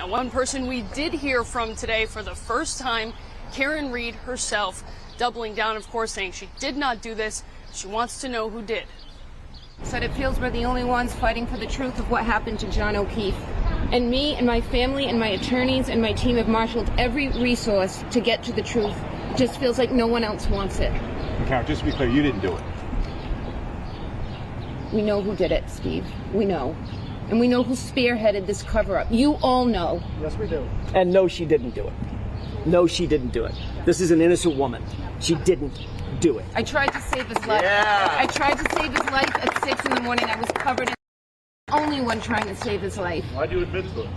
Now, one person we did hear from today for the first time, Karen Read herself, doubling down, of course, saying she did not do this. She wants to know who did. Said it feels we're the only ones fighting for the truth of what happened to John O'Keefe. And me and my family and my attorneys and my team have marshaled every resource to get to the truth. It just feels like no one else wants it. Karen, just to be clear, you didn't do it. We know who did it, Steve. We know. And we know who spearheaded this cover-up. You all know. Yes, we do. And no, she didn't do it. No, she didn't do it. This is an innocent woman. She didn't do it. I tried to save his life. Yeah. I tried to save his life at 6 in the morning. I was covered in the only one trying to save his life. Why'd you admit to it?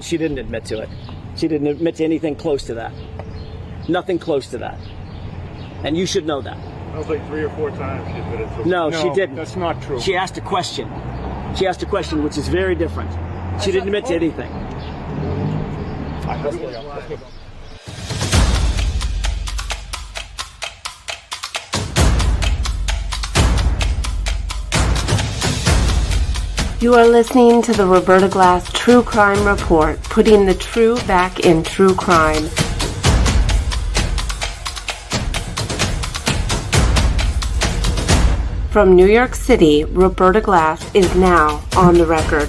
She didn't admit to it. She didn't admit to anything close to that. Nothing close to that. And you should know that. That was like 3 or 4 times she admitted to it. No, she didn't. That's not true. She asked a question. She asked a question, which is very different. She didn't admit to anything. Let's move on. You are listening to the Roberta Glass True Crime Report, putting the true back in true crime. From New York City, Roberta Glass is now on the record.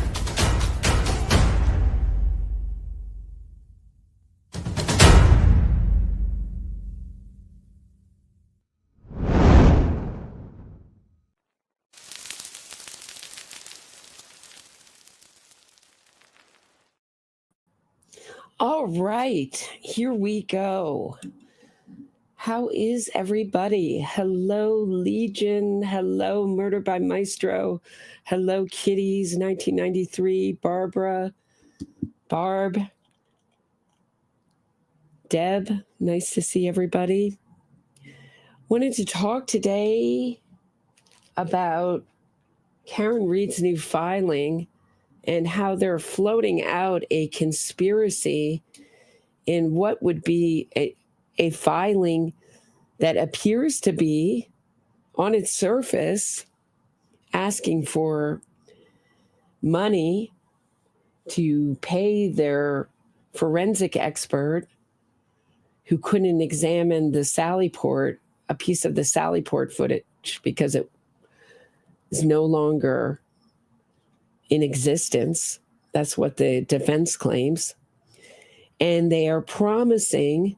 All right, here we go. How is everybody? Hello, Legion. Hello, Murder by Maestro. Hello, Kitties, 1993. Barbara, Barb, Deb. Nice to see everybody. Wanted to talk today about Karen Read's new filing and how they're floating out a conspiracy in what would be a filing that appears to be, on its surface, asking for money to pay their forensic expert who couldn't examine the Sallyport, a piece of the Sallyport footage, because it is no longer in existence. That's what the defense claims. And they are promising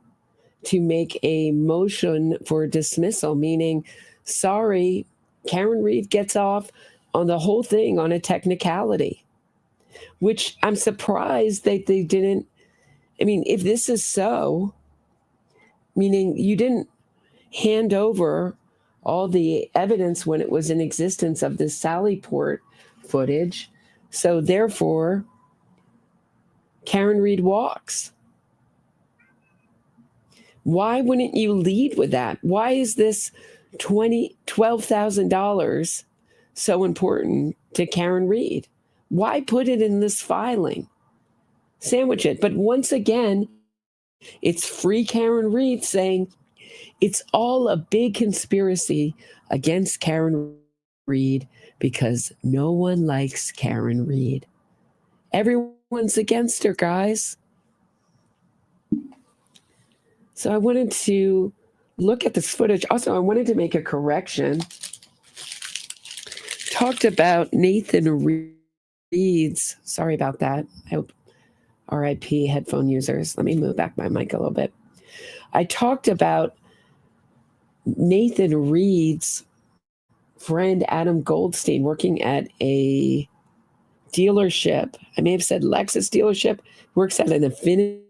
to make a motion for dismissal, meaning, sorry, Karen Read gets off on the whole thing on a technicality, which I'm surprised that they didn't. I mean, if this is so, meaning you didn't hand over all the evidence when it was in existence of the Sallyport footage, so therefore, Karen Read walks. Why wouldn't you lead with that? Why is this $12,000 so important to Karen Read? Why put it in this filing? Sandwich it. But once again, it's Free Karen Read saying it's all a big conspiracy against Karen Read because no one likes Karen Read. Everyone's against her, guys. So I wanted to look at this footage. Also, I wanted to make a correction. Talked about Nathan Reed's. Sorry about that. I hope RIP headphone users. Let me move back my mic a little bit. I talked about Nathan Reed's friend Adam Goldstein working at a dealership. I may have said Lexus dealership. Works at an Infiniti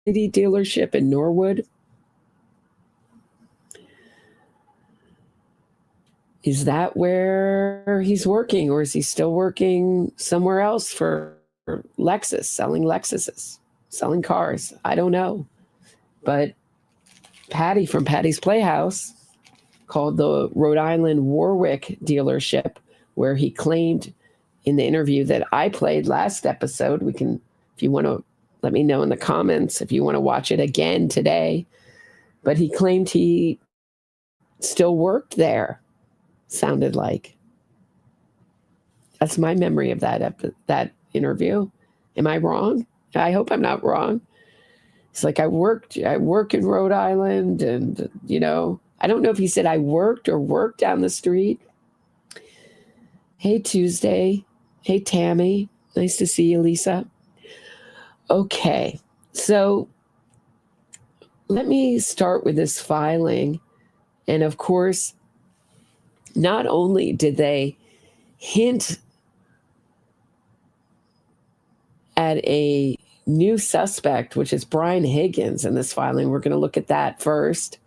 dealership in Norwood. Is that where he's working, or is he still working somewhere else for Lexus, selling Lexuses, selling cars? I don't know. But Patty from Patty's Playhouse called the Rhode Island Warwick dealership, where he claimed in the interview that I played last episode. We can, if you want to, let me know in the comments if you want to watch it again today. But he claimed he still worked there, sounded like. That's my memory of that interview. Am I wrong? I hope I'm not wrong. It's like I work in Rhode Island, and I don't know if he said I worked down the street. Hey, Tuesday. Hey, Tammie. Nice to see you, Lisa. Okay, so let me start with this filing. And of course, not only did they hint at a new suspect, which is Brian Higgins in this filing. We're going to look at that first.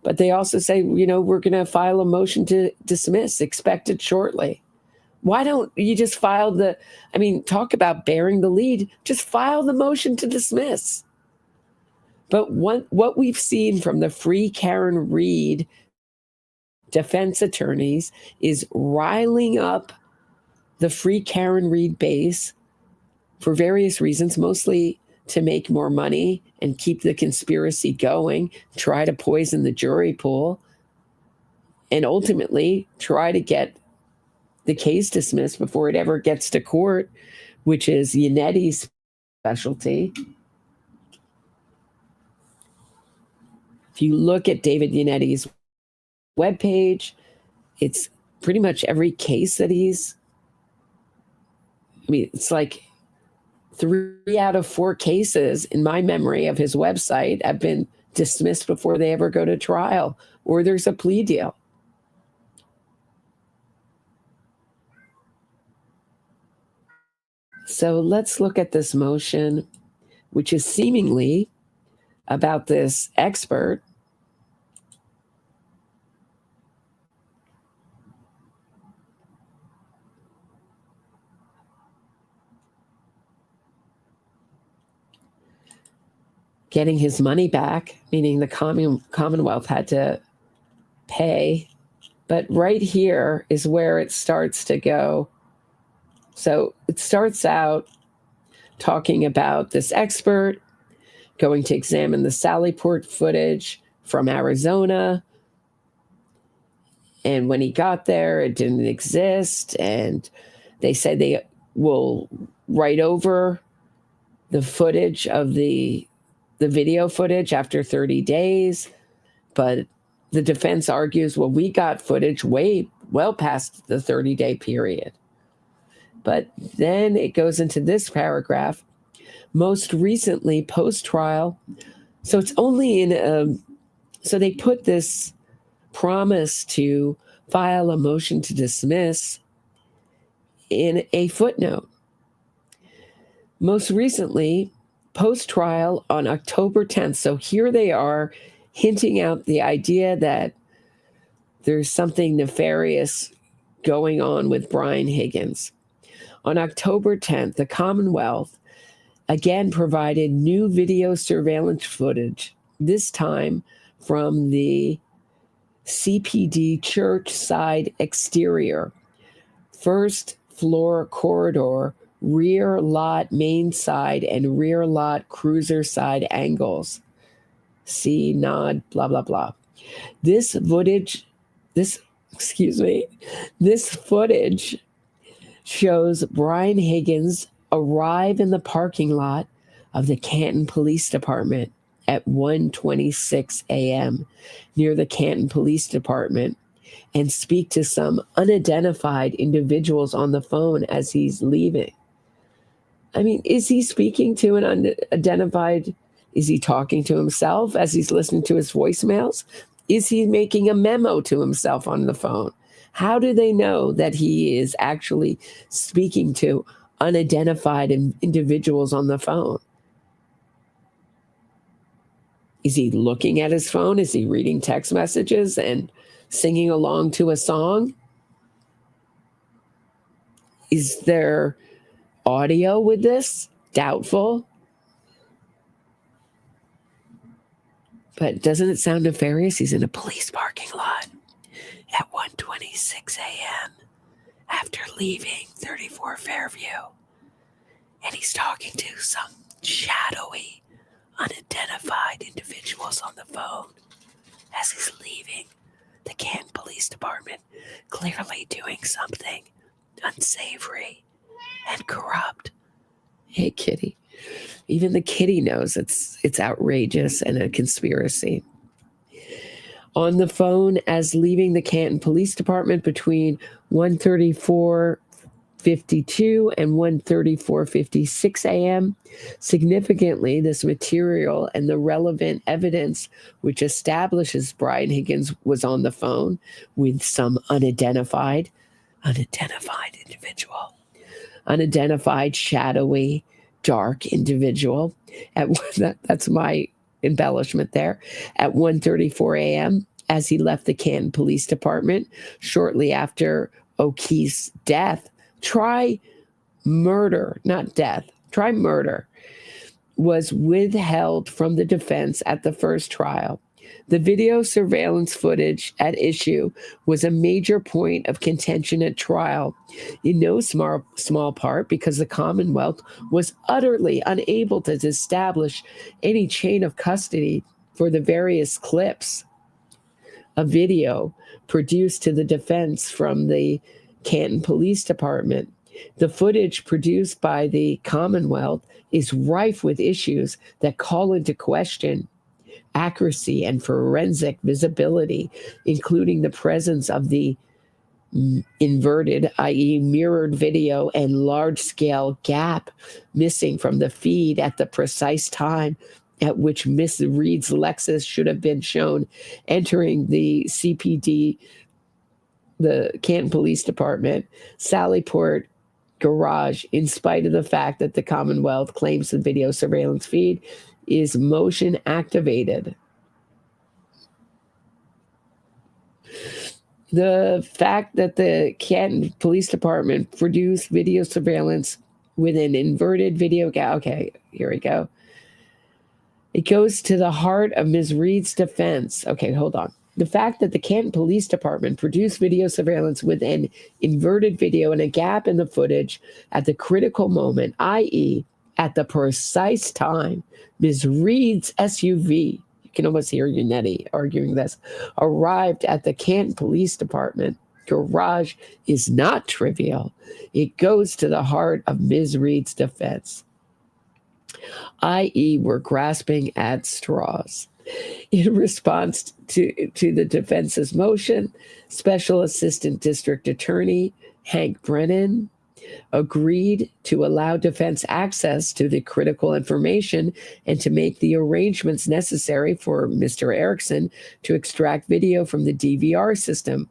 But they also say, we're going to file a motion to dismiss, expected shortly. Why don't you just file talk about bearing the lead, just file the motion to dismiss. But what we've seen from the Free Karen Read defense attorneys is riling up the Free Karen Read base for various reasons, mostly to make more money and keep the conspiracy going, try to poison the jury pool, and ultimately try to get the case dismissed before it ever gets to court, which is Yannetti's specialty. If you look at David Yannetti's webpage, it's pretty much every case that it's like 3 out of 4 cases in my memory of his website have been dismissed before they ever go to trial, or there's a plea deal. So let's look at this motion, which is seemingly about this expert. Getting his money back, meaning the Commonwealth had to pay. But right here is where it starts to go. So it starts out talking about this expert going to examine the Sallyport footage from Arizona. And when he got there, it didn't exist. And they said they will write over the footage of the video footage after 30 days. But the defense argues, well, we got footage well past the 30-day period. But then it goes into this paragraph. Most recently, post-trial, so it's only so they put this promise to file a motion to dismiss in a footnote. Most recently, post-trial on October 10th. So here they are hinting out the idea that there's something nefarious going on with Brian Higgins. On October 10th, the Commonwealth again provided new video surveillance footage, this time from the CPD church side exterior, first floor corridor, rear lot main side, and rear lot cruiser side angles. See, nod, blah, blah, blah. This footage shows Brian Higgins arrive in the parking lot of the Canton Police Department at 1:26 a.m. near the Canton Police Department and speak to some unidentified individuals on the phone as he's leaving. Is he speaking to an unidentified? Is he talking to himself as he's listening to his voicemails? Is he making a memo to himself on the phone? How do they know that he is actually speaking to unidentified individuals on the phone? Is he looking at his phone? Is he reading text messages and singing along to a song? Is there audio with this? Doubtful. But doesn't it sound nefarious? He's in a police parking lot at 1:26 a.m. after leaving 34 Fairview. And he's talking to some shadowy, unidentified individuals on the phone as he's leaving the Canton Police Department, clearly doing something unsavory and corrupt Hey, kitty. Even the kitty knows it's outrageous and a conspiracy. On the phone as leaving the Canton Police Department between 1:34:52 and 1:34:56 a.m. Significantly, this material and the relevant evidence which establishes Brian Higgins was on the phone with some unidentified individual, unidentified, shadowy, dark individual. That's my embellishment there. At 1:34 a.m., as he left the Canton Police Department shortly after O'Keefe's death, try murder was withheld from the defense at the first trial. The video surveillance footage at issue was a major point of contention at trial, in no small part because the Commonwealth was utterly unable to establish any chain of custody for the various clips of video produced to the defense from the Canton Police Department. The footage produced by the Commonwealth is rife with issues that call into question accuracy and forensic visibility, including the presence of the inverted, i.e. mirrored video and large-scale gap missing from the feed at the precise time at which Miss Reed's Lexus should have been shown entering the CPD, the Canton Police Department, Sallyport garage, in spite of the fact that the Commonwealth claims the video surveillance feed is motion activated. The fact that the Canton Police Department produced video surveillance with an inverted video okay, here we go. It goes to the heart of Ms. Reed's defense. Okay, hold on. The fact that the Canton Police Department produced video surveillance with an inverted video and a gap in the footage at the critical moment, i.e., at the precise time Ms. Reed's SUV, you can almost hear Unetti arguing this, arrived at the Canton Police Department garage is not trivial. It goes to the heart of Ms. Reed's defense, i.e., we're grasping at straws. In response to the defense's motion, Special Assistant District Attorney Hank Brennan agreed to allow defense access to the critical information and to make the arrangements necessary for Mr. Erickson to extract video from the DVR system.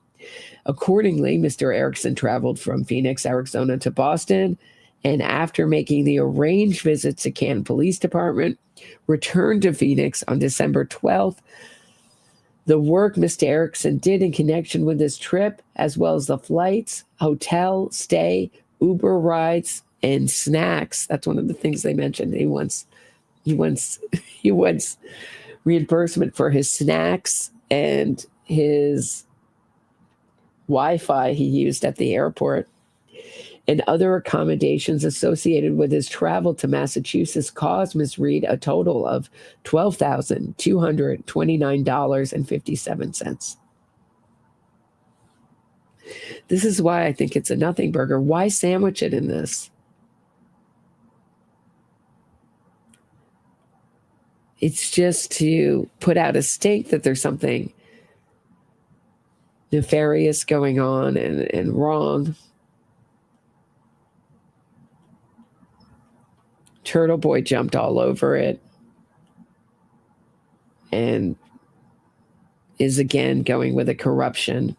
Accordingly, Mr. Erickson traveled from Phoenix, Arizona to Boston, and after making the arranged visit to Canton Police Department, returned to Phoenix on December 12th. The work Mr. Erickson did in connection with this trip, as well as the flights, hotel stay, Uber rides, and snacks. That's one of the things they mentioned. He wants reimbursement for his snacks and his Wi-Fi he used at the airport, and other accommodations associated with his travel to Massachusetts caused Ms. Reed a total of $12,229.57. This is why I think it's a nothing burger. Why sandwich it in this? It's just to put out a stink that there's something nefarious going on and wrong. Turtle Boy jumped all over it and is again going with a corruption.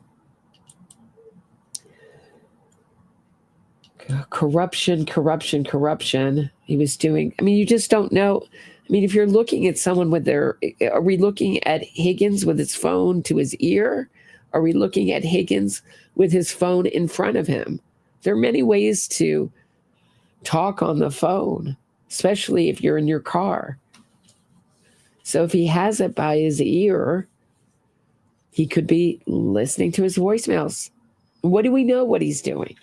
Corruption. He was doing, you just don't know. If you're looking at someone with are we looking at Higgins with his phone to his ear? Are we looking at Higgins with his phone in front of him? There are many ways to talk on the phone, especially if you're in your car. So if he has it by his ear, he could be listening to his voicemails. What do we know what he's doing?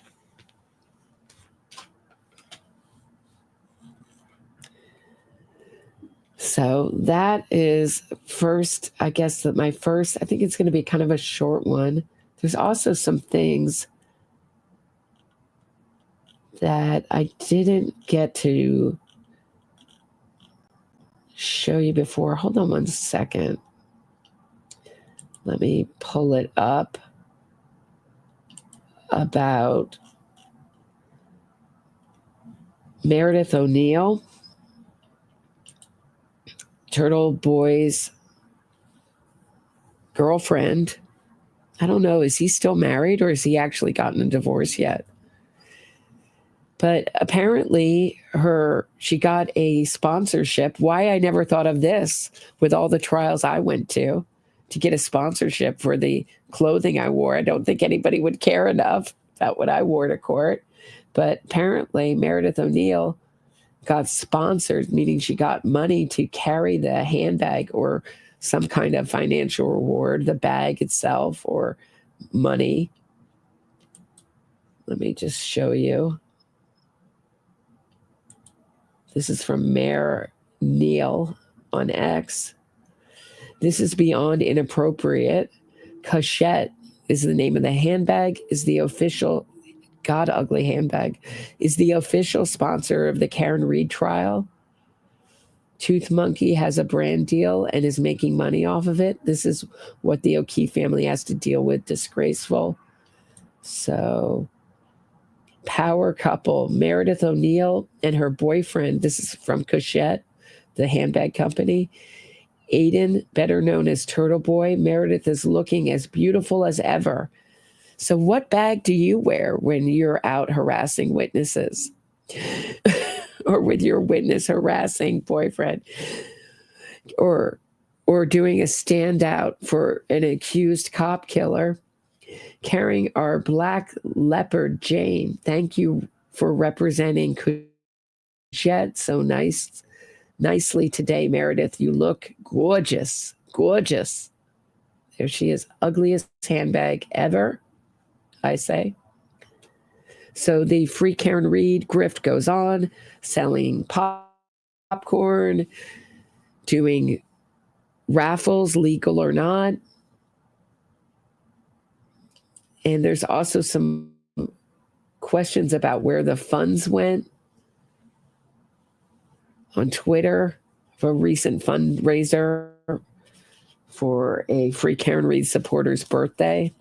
So that is first, I guess that I think it's going to be kind of a short one. There's also some things that I didn't get to show you before. Hold on one second. Let me pull it up about Meredith O'Neill, Turtle Boy's girlfriend. I don't know, is he still married or has he actually gotten a divorce yet? But apparently she got a sponsorship. Why I never thought of this with all the trials I went to get a sponsorship for the clothing I wore. I don't think anybody would care enough about what I wore to court. But apparently Meredith O'Neill got sponsored, meaning she got money to carry the handbag or some kind of financial reward, the bag itself or money. Let me just show you. This is from Mayor Neal on X. This is beyond inappropriate. Cachette is the name of the handbag, is the official, God Ugly handbag, is the official sponsor of the Karen Reed trial. Tooth Monkey has a brand deal and is making money off of it. This is what the O'Keefe family has to deal with. Disgraceful. So, power couple, Meredith O'Neill and her boyfriend. This is from Cachette, the handbag company. Aiden, better known as Turtle Boy. Meredith is looking as beautiful as ever. So what bag do you wear when you're out harassing witnesses? Or with your witness harassing boyfriend? Or doing a standout for an accused cop killer? Carrying our black leopard, Jayne. Thank you for representing Cachette so nicely today, Meredith. You look gorgeous. Gorgeous. There she is. Ugliest handbag ever, I say. So the free Karen Reed grift goes on, selling popcorn, doing raffles, legal or not. And there's also some questions about where the funds went on Twitter for a recent fundraiser for a free Karen Reed supporter's birthday.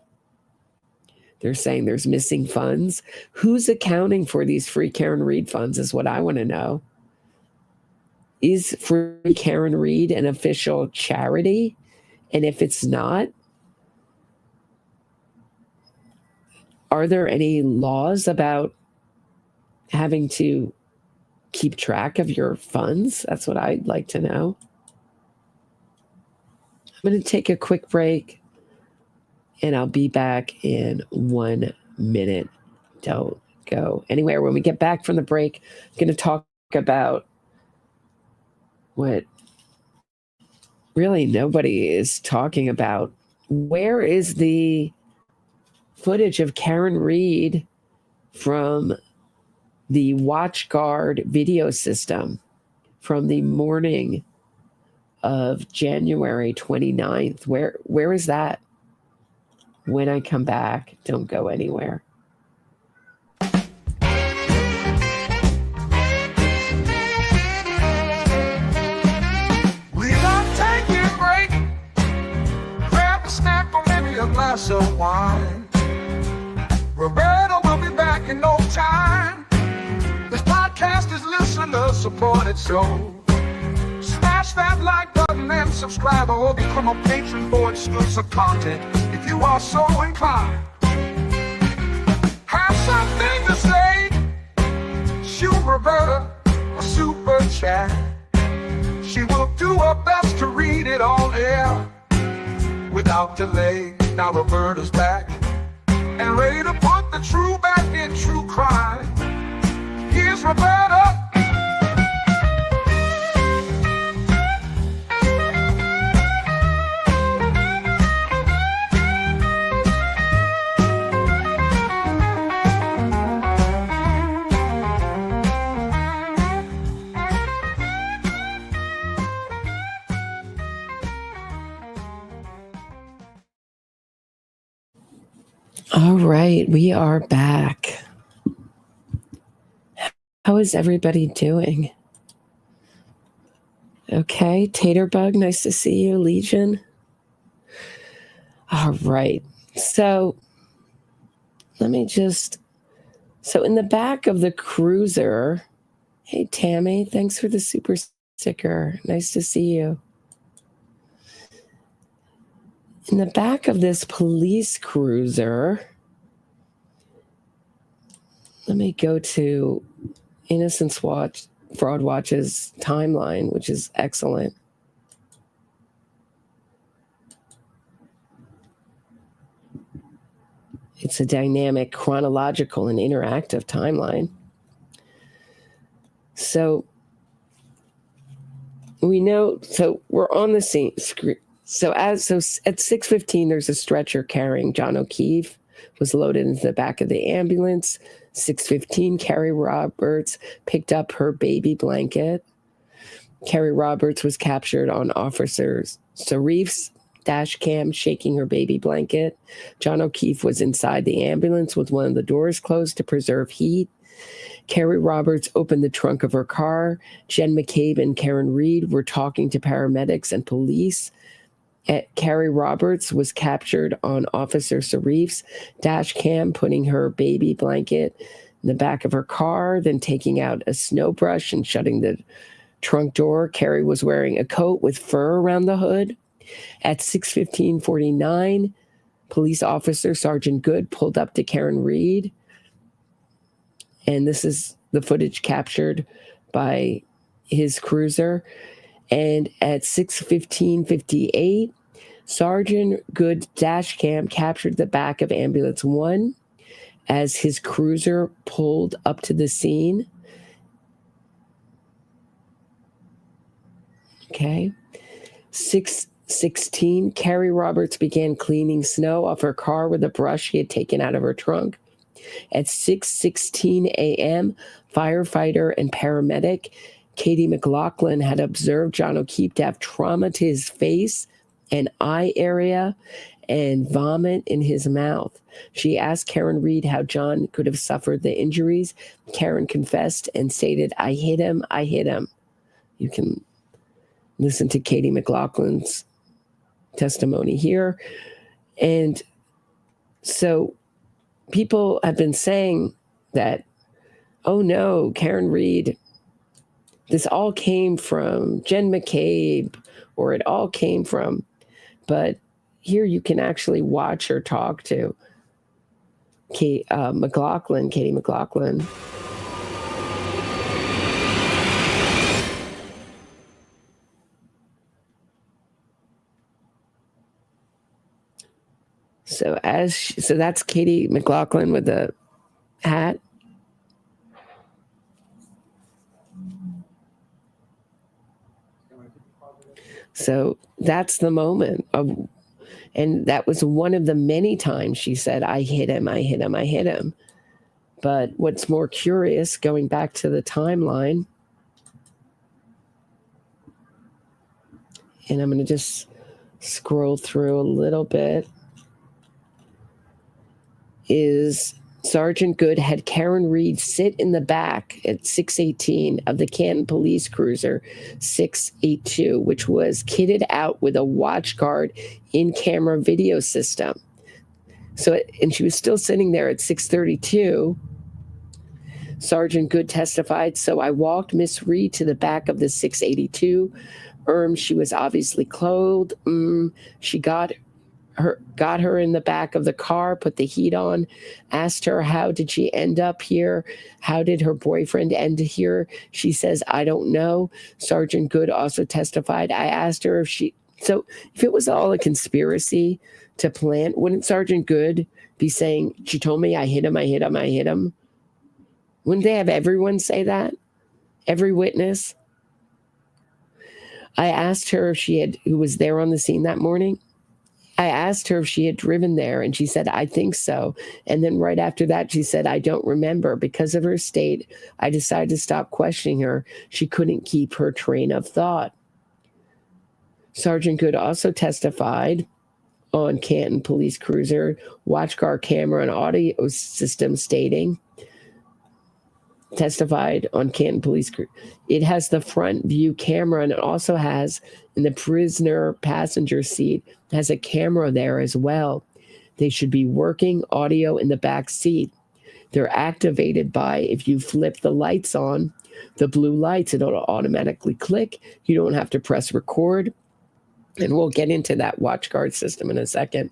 They're saying there's missing funds. Who's accounting for these free Karen Reed funds is what I want to know. Is free Karen Reed an official charity? And if it's not, are there any laws about having to keep track of your funds? That's what I'd like to know. I'm going to take a quick break and I'll be back in 1 minute. Don't go anywhere. When we get back from the break, I'm going to talk about what really nobody is talking about. Where is the footage of Karen Reed from the WatchGuard video system from the morning of January 29th? Where is that? When I come back, don't go anywhere. We don't take a break. Grab a snack or maybe a glass of wine. Roberta will be back in no time. This podcast is listener supported, so smash that like button and subscribe or become a patron for exclusive content if you are so inclined. Have something to say? Shoot Roberta a super chat. She will do her best to read it on air without delay. Now Roberta's back and ready to put the true back in true crime. Here's Roberta. All right, we are back. How is everybody doing? Okay, Taterbug, nice to see you. Legion. All right. So let me just... So in the back of the cruiser... Hey, Tammie, thanks for the super sticker. Nice to see you. In the back of this police cruiser... Let me go to Innocence Watch, Fraud Watch's timeline, which is excellent. It's a dynamic, chronological, and interactive timeline. So we know, so we're on the scene. So at 6:15, there's a stretcher carrying John O'Keefe, was loaded into the back of the ambulance. 6:15, Carrie Roberts picked up her baby blanket. Carrie Roberts was captured on Officer Sarif's dash cam shaking her baby blanket. John O'Keefe was inside the ambulance with one of the doors closed to preserve heat. Carrie Roberts opened the trunk of her car. Jen McCabe and Karen Reed were talking to paramedics and police. Carrie Roberts was captured on Officer Sarif's dash cam, putting her baby blanket in the back of her car, then taking out a snow brush and shutting the trunk door. Carrie was wearing a coat with fur around the hood. At 6:49, police officer Sergeant Good pulled up to Karen Reed. And this is the footage captured by his cruiser. And at 6:58, Sergeant Good dash cam captured the back of ambulance 1 as his cruiser pulled up to the scene. Okay. 6:16, Carrie Roberts began cleaning snow off her car with a brush she had taken out of her trunk. At 6:16 a.m., firefighter and paramedic Katie McLaughlin had observed John O'Keefe to have trauma to his face and eye area and vomit in his mouth. She asked Karen Reed how John could have suffered the injuries. Karen confessed and stated, "I hit him, I hit him." You can listen to Katie McLaughlin's testimony here. And so people have been saying that, oh no, Karen Reed, this all came from Jen McCabe, or it all came from, but here you can actually watch her talk to Katie McLaughlin. So that's Katie McLaughlin with the hat. So that's the moment of, and that was one of the many times she said, "I hit him, I hit him, I hit him." But what's more curious, going back to the timeline, and I'm going to just scroll through a little bit, is Sergeant Good had Karen Reed sit in the back at 6:18 of the Canton police cruiser 682, which was kitted out with a watch guard in-camera video system. So, and she was still sitting there at 6:32. Sergeant Good testified, "So I walked Miss Reed to the back of the 682. She was obviously clothed. She got her in the back of the car, put the heat on, asked her, how did she end up here? How did her boyfriend end here? She says, I don't know." Sergeant Good also testified, "I asked her if if it was all a conspiracy to plant, wouldn't Sergeant Good be saying, she told me I hit him, I hit him, I hit him? Wouldn't they have everyone say that? Every witness?" I asked her if who was there on the scene that morning. I asked her if she had driven there, and she said, "I think so." And then right after that, she said, "I don't remember." Because of her state, I decided to stop questioning her. She couldn't keep her train of thought. Sergeant Good also testified on Canton police cruiser, watch car camera and audio system, stating, testified on Canton Police Crew. It has the front view camera, and it also has in the prisoner passenger seat has a camera there as well. They should be working audio in the back seat. They're activated by, if you flip the lights on, the blue lights, it'll automatically click. You don't have to press record. And we'll get into that watch guard system in a second.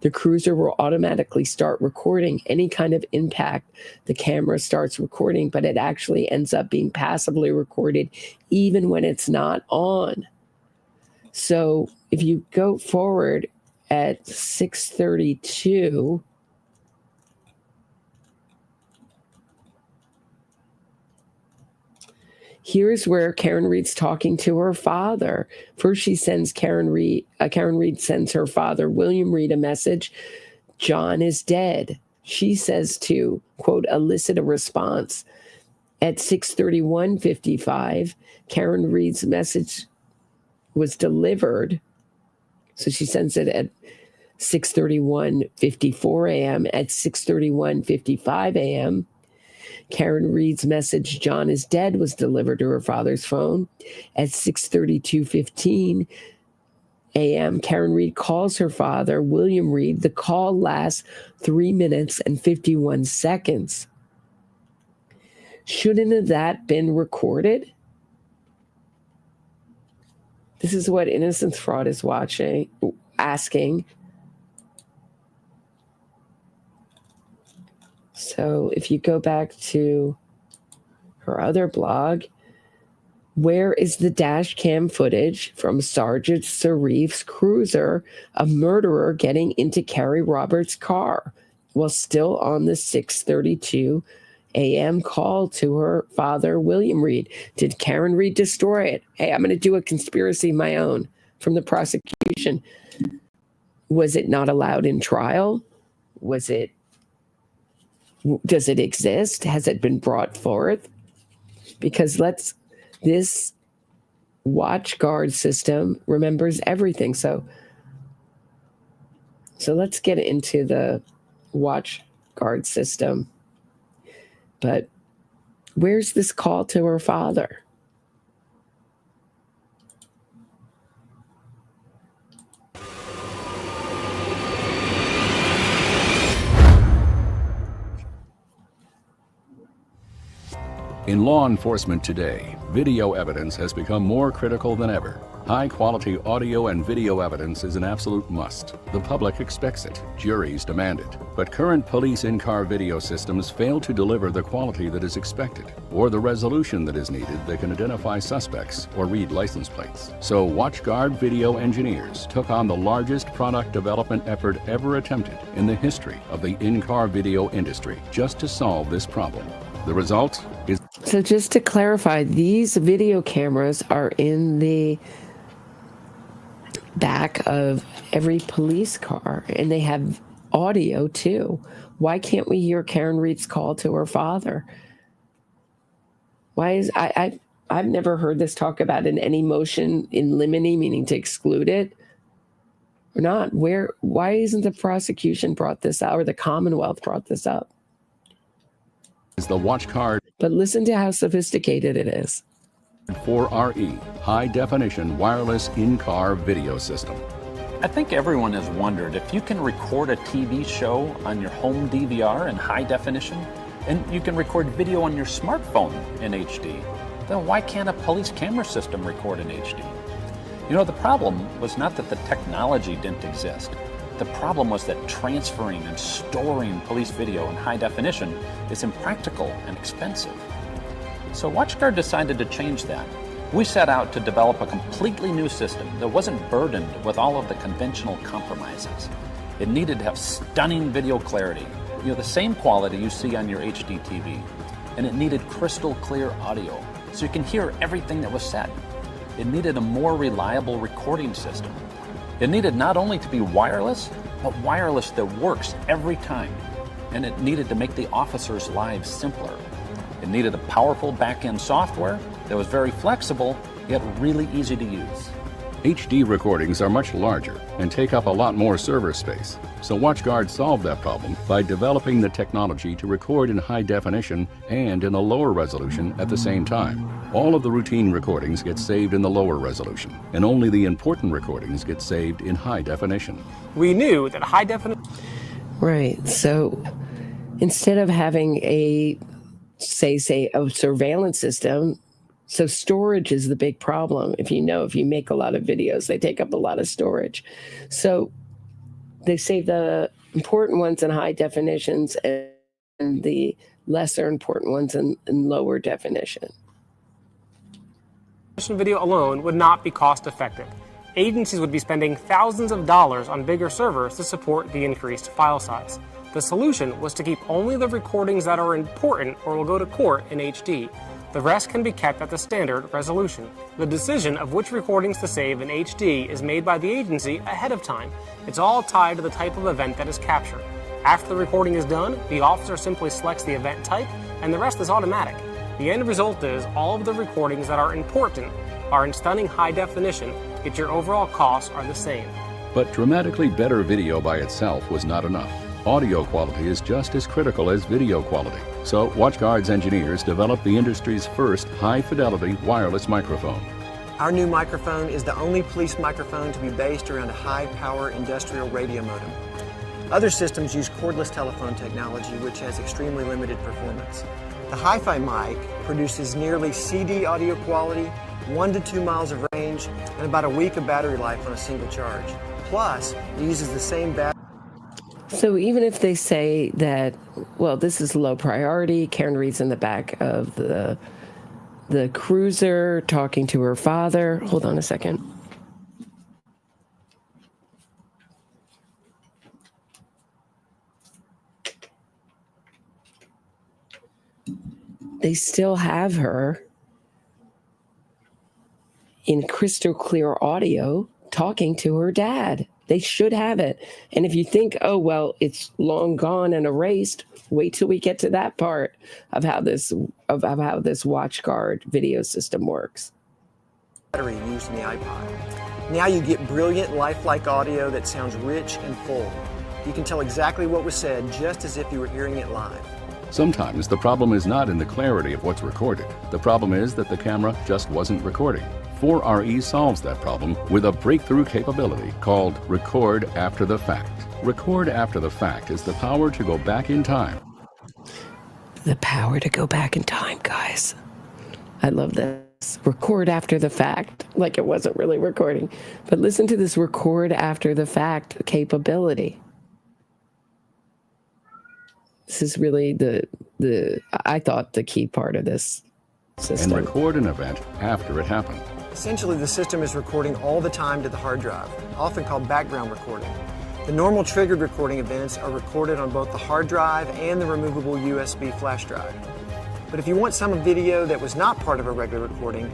The cruiser will automatically start recording any kind of impact. The camera starts recording, but it actually ends up being passively recorded even when it's not on. So if you go forward at 6:32, here's where Karen Reed's talking to her father. First, she sends Karen Reed sends her father, William Reed, a message. John is dead. She says to, quote, elicit a response. At 6:31:55, Karen Reed's message was delivered. So she sends it at 6:31:54 a.m. At 6:31:55 a.m., Karen Reed's message, John is dead, was delivered to her father's phone. At 6:32:15 a.m., Karen Reed calls her father, William Reed. The call lasts 3 minutes and 51 seconds. Shouldn't have that been recorded? This is what Innocence Fraud is asking. So if you go back to her other blog, where is the dash cam footage from Sergeant Sarif's cruiser of murderer getting into Carrie Roberts' car? Well, still on the 6:32 a.m. call to her father, William Reed. Did Karen Reed destroy it? Hey, I'm going to do a conspiracy of my own from the prosecution. Was it not allowed in trial? Does it exist? Has it been brought forth? Because this watch guard system remembers everything. So let's get into the watch guard system. But where's this call to her father? In law enforcement today, video evidence has become more critical than ever. High-quality audio and video evidence is an absolute must. The public expects it. Juries demand it. But current police in-car video systems fail to deliver the quality that is expected, or the resolution that is needed that can identify suspects or read license plates. So WatchGuard video engineers took on the largest product development effort ever attempted in the history of the in-car video industry, just to solve this problem. The result is... So just to clarify, these video cameras are in the back of every police car, and they have audio too. Why can't we hear Karen Reed's call to her father? Why is I've never heard this talk about in any motion in limine, meaning to exclude it or not. Why isn't the prosecution brought this out, or the Commonwealth brought this up? Is the WatchGuard. But listen to how sophisticated it is. 4RE, high definition wireless in-car video system. I think everyone has wondered if you can record a TV show on your home DVR in high definition, and you can record video on your smartphone in HD, then why can't a police camera system record in HD? You know, the problem was not that the technology didn't exist. The problem was that transferring and storing police video in high definition is impractical and expensive. So WatchGuard decided to change that. We set out to develop a completely new system that wasn't burdened with all of the conventional compromises. It needed to have stunning video clarity, you know, the same quality you see on your HD TV. And it needed crystal clear audio, so you can hear everything that was said. It needed a more reliable recording system. It needed not only to be wireless, but wireless that works every time. And it needed to make the officers' lives simpler. It needed a powerful back-end software that was very flexible, yet really easy to use. HD recordings are much larger and take up a lot more server space, so WatchGuard solved that problem by developing the technology to record in high definition and in a lower resolution at the same time. All of the routine recordings get saved in the lower resolution, and only the important recordings get saved in high definition. We knew that high definition... Right. So instead of having a surveillance system, so storage is the big problem. If you make a lot of videos, they take up a lot of storage. So they save the important ones in high definitions and the lesser important ones in lower definition. Video alone would not be cost effective. Agencies would be spending thousands of dollars on bigger servers to support the increased file size. The solution was to keep only the recordings that are important or will go to court in HD. The rest can be kept at the standard resolution. The decision of which recordings to save in HD is made by the agency ahead of time. It's all tied to the type of event that is captured. After the recording is done, the officer simply selects the event type, and the rest is automatic. The end result is all of the recordings that are important are in stunning high definition, yet your overall costs are the same. But dramatically better video by itself was not enough. Audio quality is just as critical as video quality. So WatchGuard's engineers developed the industry's first high-fidelity wireless microphone. Our new microphone is the only police microphone to be based around a high-power industrial radio modem. Other systems use cordless telephone technology, which has extremely limited performance. The hi-fi mic produces nearly CD audio quality, 1 to 2 miles of range, and about a week of battery life on a single charge. Plus, it uses the same battery. So even if they say that, well, this is low priority, Karen Reed's in the back of the cruiser talking to her father. Hold on a second. They still have her in crystal clear audio talking to her dad. They should have it. And if you think, oh, well, it's long gone and erased, wait till we get to that part of how this WatchGuard video system works. Battery used in the iPod. Now you get brilliant, lifelike audio that sounds rich and full. You can tell exactly what was said just as if you were hearing it live. Sometimes the problem is not in the clarity of what's recorded. The problem is that the camera just wasn't recording. 4RE solves that problem with a breakthrough capability called Record After the Fact. Record After the Fact is the power to go back in time. The power to go back in time, guys. I love this. Record after the fact, like it wasn't really recording. But listen to this record after the fact capability. This is really I thought the key part of this system. And record an event after it happened. Essentially, the system is recording all the time to the hard drive, often called background recording. The normal triggered recording events are recorded on both the hard drive and the removable USB flash drive. But if you want some video that was not part of a regular recording,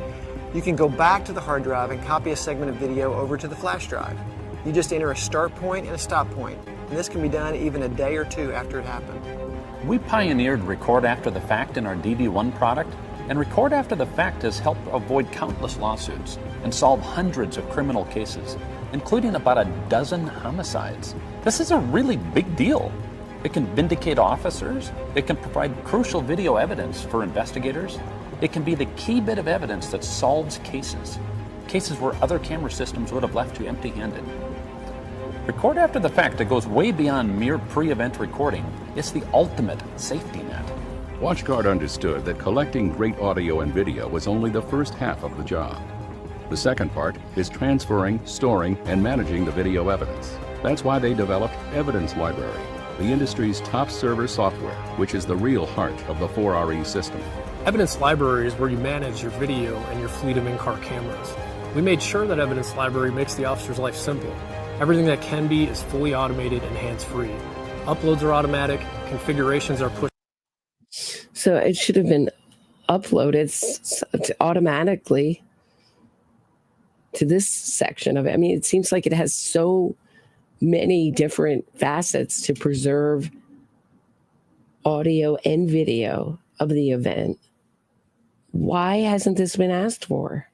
you can go back to the hard drive and copy a segment of video over to the flash drive. You just enter a start point and a stop point, and this can be done even a day or two after it happened. We pioneered Record After the Fact in our DV1 product, and Record After the Fact has helped avoid countless lawsuits and solve hundreds of criminal cases, including about a dozen homicides. This is a really big deal. It can vindicate officers, it can provide crucial video evidence for investigators, it can be the key bit of evidence that solves cases where other camera systems would have left you empty-handed. Record After the Fact that goes way beyond mere pre-event recording. It's the ultimate safety net. WatchGuard understood that collecting great audio and video was only the first half of the job. The second part is transferring, storing, and managing the video evidence. That's why they developed Evidence Library, the industry's top server software, which is the real heart of the 4RE system. Evidence Library is where you manage your video and your fleet of in-car cameras. We made sure that Evidence Library makes the officer's life simple. Everything that can be is fully automated and hands-free. Uploads are automatic, configurations are pushed. So it should have been uploaded automatically to this section of it. I mean, it seems like it has so many different facets to preserve audio and video of the event. Why hasn't this been asked for?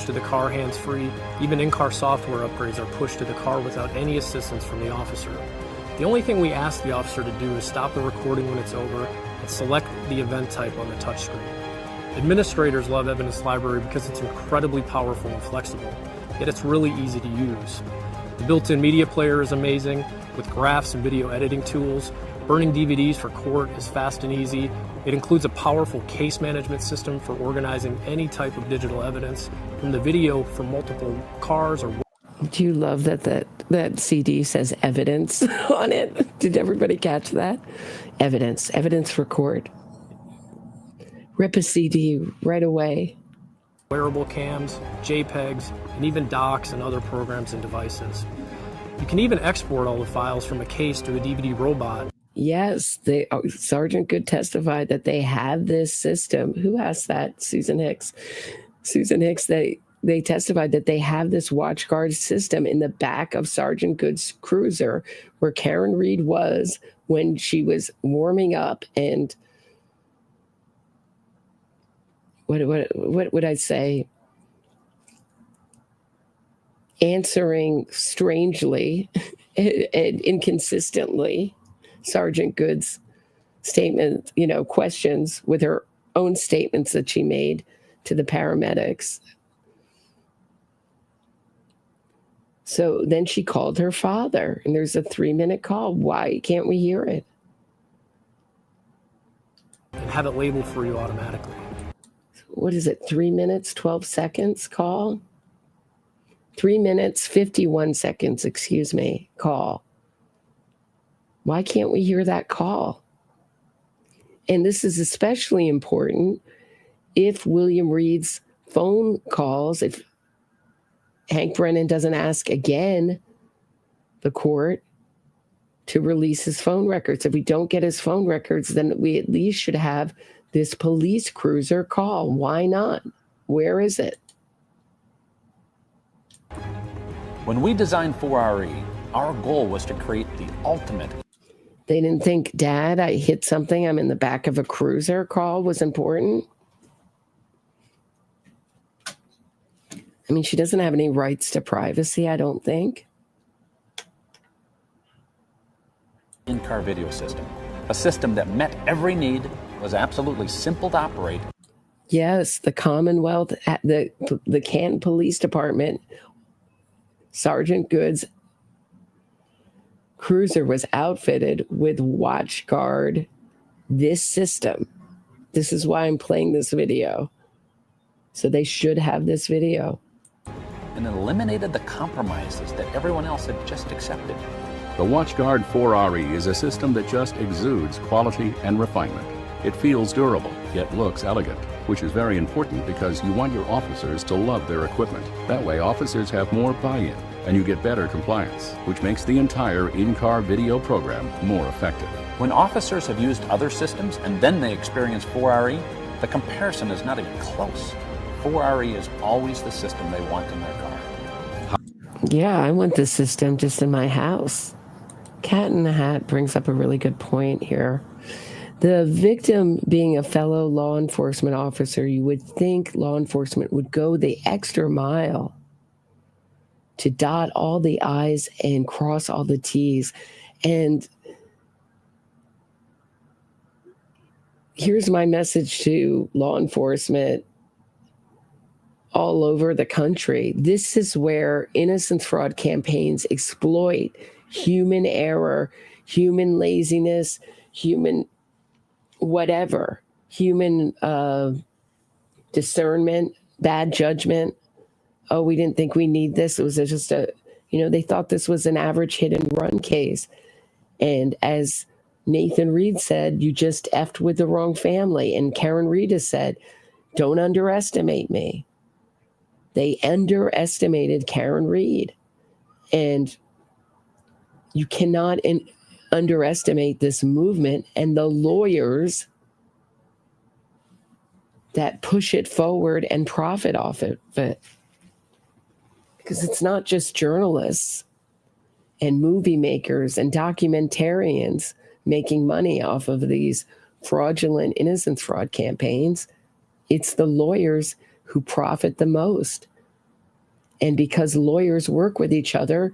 pushed to the car hands-free. Even in-car software upgrades are pushed to the car without any assistance from the officer. The only thing we ask the officer to do is stop the recording when it's over and select the event type on the touchscreen. Administrators love Evidence Library because it's incredibly powerful and flexible, yet it's really easy to use. The built-in media player is amazing, with graphs and video editing tools. Burning DVDs for court is fast and easy. It includes a powerful case management system for organizing any type of digital evidence, from the video from multiple cars or... Do you love that CD says evidence on it? Did everybody catch that? Evidence record. Rip a CD right away. Wearable cams, JPEGs, and even docs and other programs and devices. You can even export all the files from a case to a DVD robot. Yes, Sergeant Good testified that they have this system. Who asked that? Susan Hicks. Susan Hicks, they testified that they have this WatchGuard system in the back of Sergeant Good's cruiser where Karen Reed was when she was warming up and what would I say? Answering strangely and inconsistently Sergeant Good's statement, questions with her own statements that she made to the paramedics. So then she called her father, and there's a 3-minute call. Why can't we hear it? And have it labeled for you automatically. What is it, 3 minutes, 12 seconds call? 3 minutes, 51 seconds, call. Why can't we hear that call? And this is especially important if William Reed's phone calls, if Hank Brennan doesn't ask again the court to release his phone records. If we don't get his phone records, then we at least should have this police cruiser call. Why not? Where is it? When we designed 4RE, our goal was to create the ultimate. They didn't think, Dad, I hit something, I'm in the back of a cruiser call was important. I mean, she doesn't have any rights to privacy, I don't think. In-car video system. A system that met every need, was absolutely simple to operate. Yes, the Commonwealth, the Canton Police Department, Sergeant Good's cruiser was outfitted with WatchGuard, this system. This is why I'm playing this video. So they should have this video. And eliminated the compromises that everyone else had just accepted. The WatchGuard 4RE is a system that just exudes quality and refinement. It feels durable, yet looks elegant, which is very important because you want your officers to love their equipment. That way officers have more buy-in, and you get better compliance, which makes the entire in-car video program more effective. When officers have used other systems and then they experience 4RE, the comparison is not even close. 4RE is always the system they want in their car. Yeah, I want this system just in my house. Cat in the Hat brings up a really good point here. The victim being a fellow law enforcement officer, you would think law enforcement would go the extra mile to dot all the I's and cross all the T's. And here's my message to law enforcement all over the country. This is where innocence fraud campaigns exploit human error, human laziness, human whatever, human discernment, bad judgment. Oh, we didn't think we need this. It was just they thought this was an average hit and run case. And as Nathan Reed said, you just effed with the wrong family. And Karen Reed has said, don't underestimate me. They underestimated Karen Reed. And you cannot underestimate this movement and the lawyers that push it forward and profit off it. Because it's not just journalists and movie makers and documentarians making money off of these fraudulent innocence fraud campaigns. It's the lawyers who profit the most And because lawyers work with each other,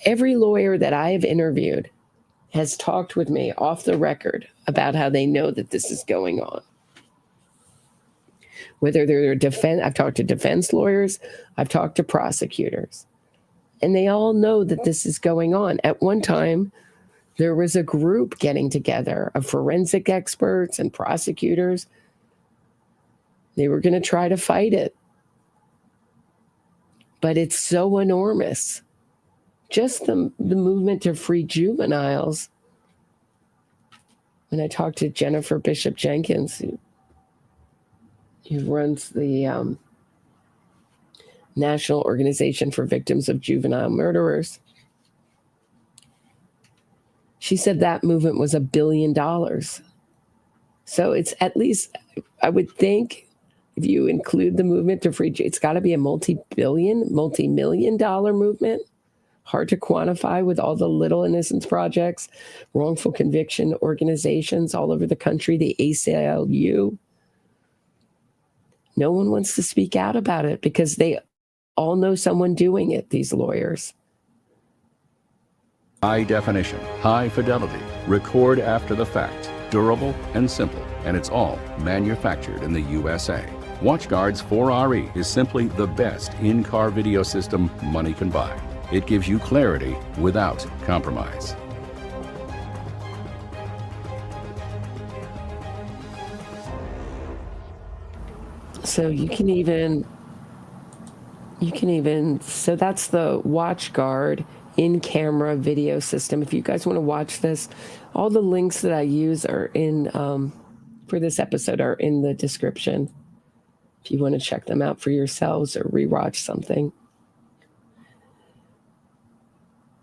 every lawyer that I have interviewed has talked with me off the record about how they know that this is going on. Whether they're I've talked to defense lawyers, I've talked to prosecutors, and they all know that this is going on. At one time, there was a group getting together of forensic experts and prosecutors. They were going to try to fight it. But it's so enormous. Just the movement to free juveniles. When I talked to Jennifer Bishop Jenkins, who runs the National Organization for Victims of Juvenile Murderers, she said that movement was $1 billion. So it's at least, I would think, if you include the movement to free, it's got to be a multi-million dollar movement. Hard to quantify with all the Little Innocence Projects, wrongful conviction organizations all over the country, the ACLU. No one wants to speak out about it because they all know someone doing it, these lawyers. High definition, high fidelity, record after the fact, durable and simple, and it's all manufactured in the USA. WatchGuard's 4RE is simply the best in-car video system money can buy. It gives you clarity without compromise. So you can even, so that's the WatchGuard in-camera video system. If you guys want to watch this, all the links that I use are in, for this episode are in the description. If you want to check them out for yourselves or rewatch something.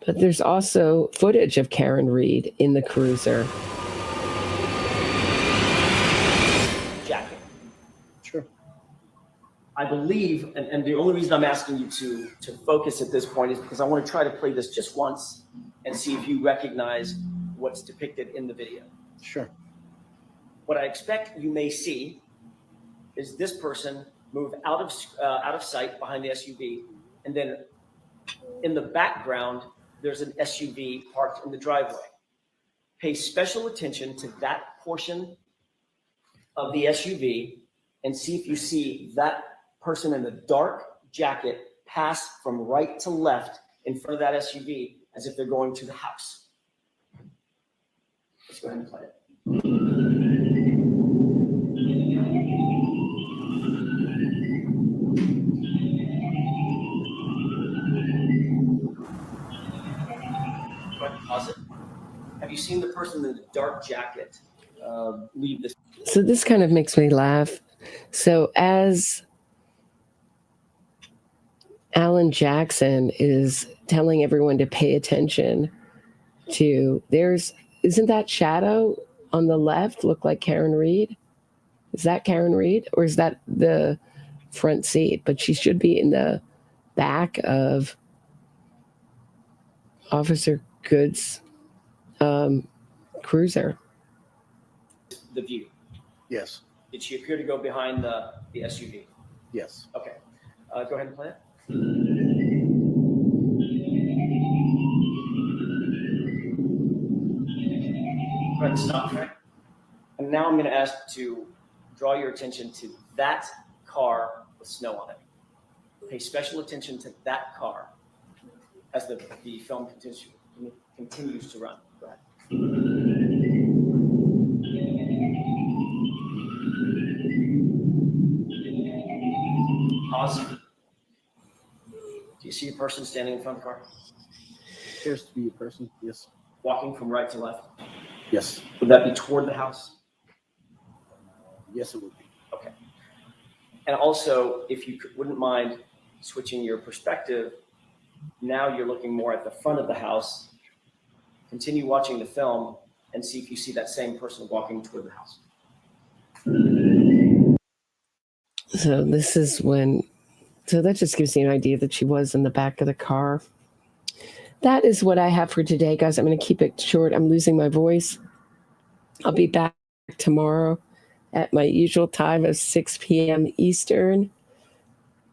But there's also footage of Karen Reed in the cruiser. Jacket. Sure. I believe, and the only reason I'm asking you to focus at this point is because I want to try to play this just once and see if you recognize what's depicted in the video. Sure. What I expect you may see is this person move out of sight behind the SUV, and then in the background, there's an SUV parked in the driveway. Pay special attention to that portion of the SUV and see if you see that person in the dark jacket pass from right to left in front of that SUV as if they're going to the house. Let's go ahead and play it. Pause it. Have you seen the person in the dark jacket leave this? So this kind of makes me laugh. So as Alan Jackson is telling everyone to pay attention to, isn't that shadow on the left look like Karen Reed? Is that Karen Reed, or is that the front seat? But she should be in the back of Officer Good's cruiser. The view. Yes. Did she appear to go behind the SUV? Yes. Okay. Go ahead and play it. Go ahead and stop, right? And now I'm going to ask to draw your attention to that car with snow on it. Pay special attention to that car as the film continues to run. Go ahead. Pause. Do you see a person standing in front of the car? Appears to be a person, yes. Walking from right to left? Yes. Would that be toward the house? Yes, it would be. Okay. And also, if you wouldn't mind switching your perspective, now you're looking more at the front of the house. Continue watching the film and see if you see that same person walking toward the house. So this is so that just gives you an idea that she was in the back of the car. That is what I have for today, guys. I'm going to keep it short. I'm losing my voice. I'll be back tomorrow at my usual time of 6 p.m. Eastern.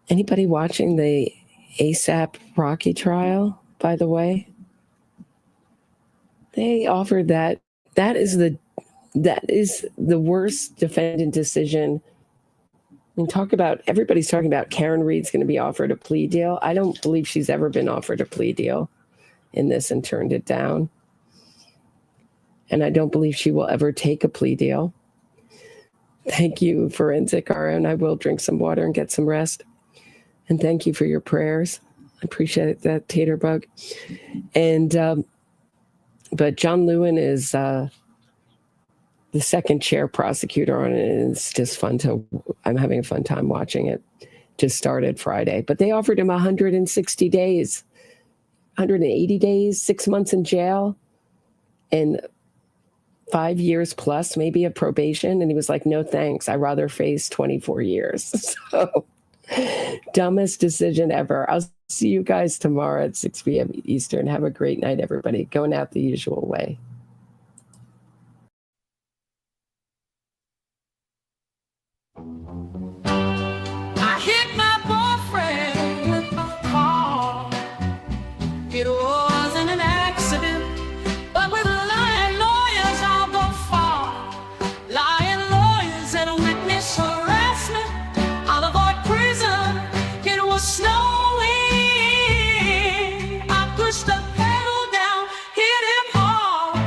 Anybody watching the ASAP Rocky trial, by the way. They offered that. That is the worst defendant decision. And everybody's talking about Karen Reed's going to be offered a plea deal. I don't believe she's ever been offered a plea deal in this and turned it down. And I don't believe she will ever take a plea deal. Thank you, Forensic RN. I will drink some water and get some rest. And thank you for your prayers. I appreciate that, Taterbug. And, but John Lewin is the second chair prosecutor on it. And it's just I'm having a fun time watching it. Just started Friday. But they offered him 160 days, 180 days, 6 months in jail, and 5 years plus maybe of probation. And he was like, no, thanks. I'd rather face 24 years. So dumbest decision ever. I'll see you guys tomorrow at 6 p.m. Eastern. Have a great night, everybody. Going out the usual way. I hit my boyfriend with my car. It wasn't an accident, but with lying lawyers I'll go far. Lying lawyers and witness harassment, I'll avoid prison. It was snowing. I pushed the pedal down, hit him hard.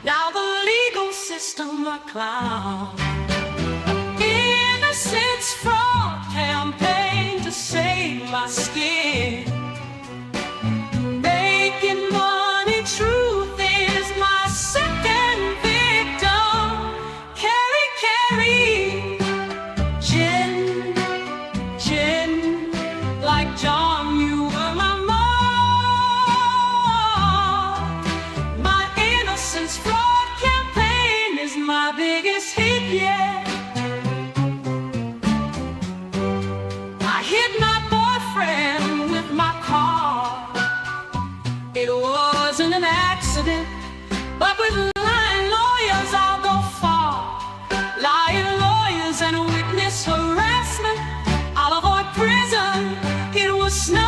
Now the legal system a clown. Innocence fraud campaign to save my skin. Making money, truth is my second victim. Carry, Jen, like John, you were my mom. My innocence fraud campaign is my biggest hit yet. I hit my boyfriend with my car. It wasn't an accident, but with lying lawyers I'll go far. Lying lawyers and witness harassment, I'll avoid prison. It was snowing.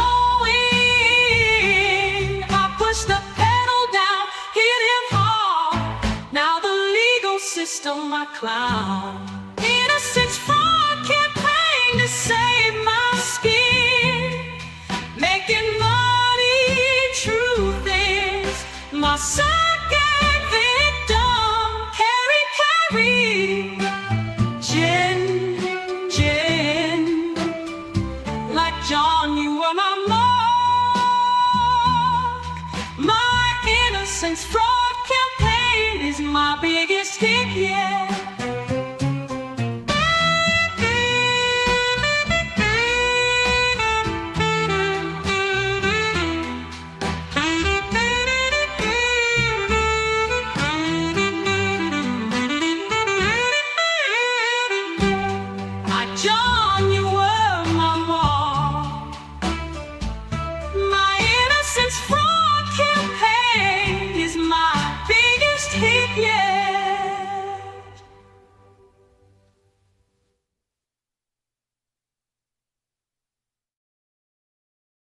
I pushed the pedal down, hit him hard. Now the legal system a clown. Innocence fraud campaign to save my skin. Making money, truth is my second victim. Carry, Jen, like John, you were my mark. My innocence fraud